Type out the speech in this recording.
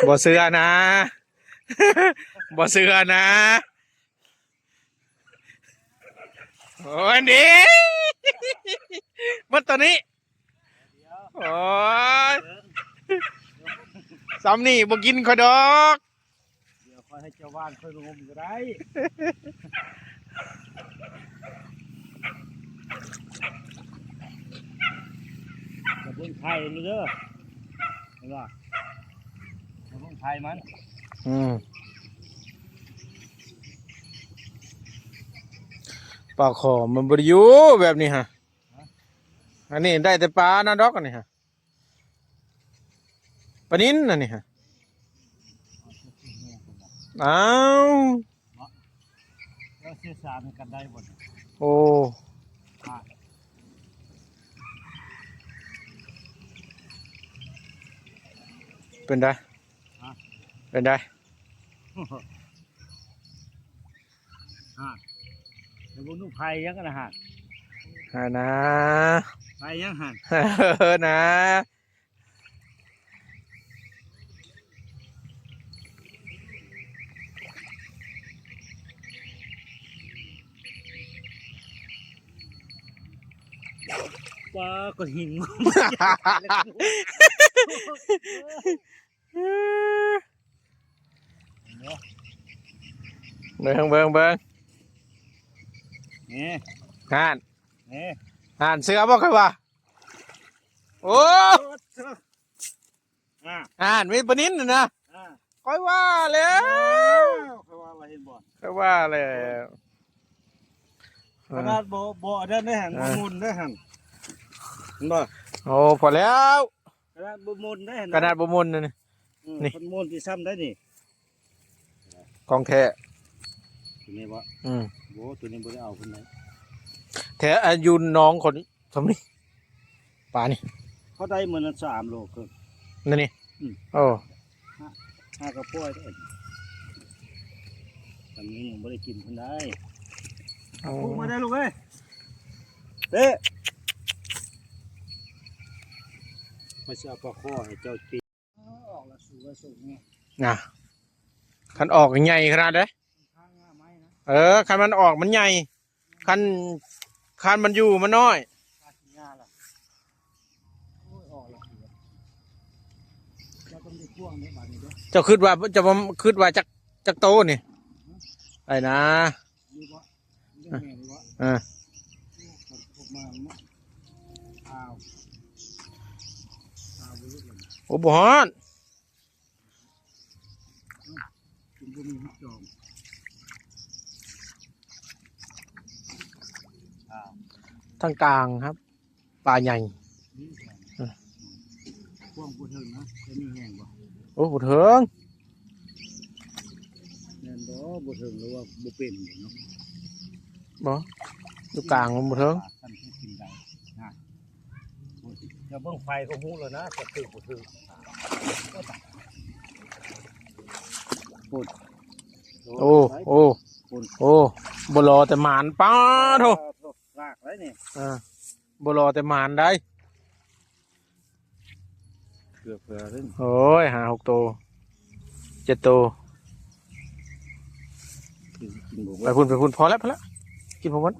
บ่เสือนะบ่เสือนะโอ้ยนี่มันตัวนี้โอ้ยซ้ำนี่บ่กินขอยดอกเดี๋ยวคอยให้เจ้าบ้านคอยงมก็ได้จะเพิ่งไทยนี่เด้อเห็นป่ะจะเพิ่งไทยมันปลาขอมันบริยูแบบนี้ฮะอันนี้ได้แต่ปลานะดอกอันนี้ฮะปลานิ้นอันนี้ฮะอ้าว แล้วเสียสารกันได้หมดโอ้เป็นได้เป็นได้แล้วพวกนู้นไทยยังกันนะฮะนะไทยยังหันนะปลาก็หินเบิ่งนี่ห่านนี่ห่านเสือบอกใครวะโอ้ห่านมีปนินนะค่อยว่าแล้วค่อยว่าอะไรเห็นบ่ค่อยว่าแล้วขนาดบ่ได้ได้หันบ่มุนได้หันเห็นบ่โอ้พอแล้วขนาดบ่มุนได้หันขนาดบ่มุนนี่คนมุนที่ซ้ำได้นี่ของแท้ตัวนี้บ่โหตัวนี้บ่ได้เอาคนไหนแท้อายุน้องคนสำนี้ปลานี่เขาได้เหมือน3 โลครึ่งนั่นนี่โอ้5กระป๋อยได้ตอนนี้ยังบ่ได้กินคนใดพูดมาได้ลูกเอ้ยเต้มาเชื่อปลาข้อให้เจ้ากินออกละสูงนี่น่ะคันออกใหญ่ขนาดเด้คันมันออกมันใหญ่คันมันอยู่มันน้อยเจ้าคิดว่าจักโตนี่ไอ้นะโอ้บ่ฮอนทางกลางครับปลาใหญ่พวงปูเถิงนะจะมีแห้งบ่โอ้ปูเถิงแน่นบ่ปูเถิงหรือว่าปูเป็นเนาะบ่อยู่กลางปูเถิงท่านที่กินได้นะจะเบิ่งไฟเขาหูแล้วนะจะตื่นปูเถิงโอ้บ่รอแต่หมานป้าโธ่ลากไว้นี่บ่รอแต่หมานได้เกือบขึ้นโอ้ย5 6 โต 7 โตไปพุ่นพอแล้วกินพอวัน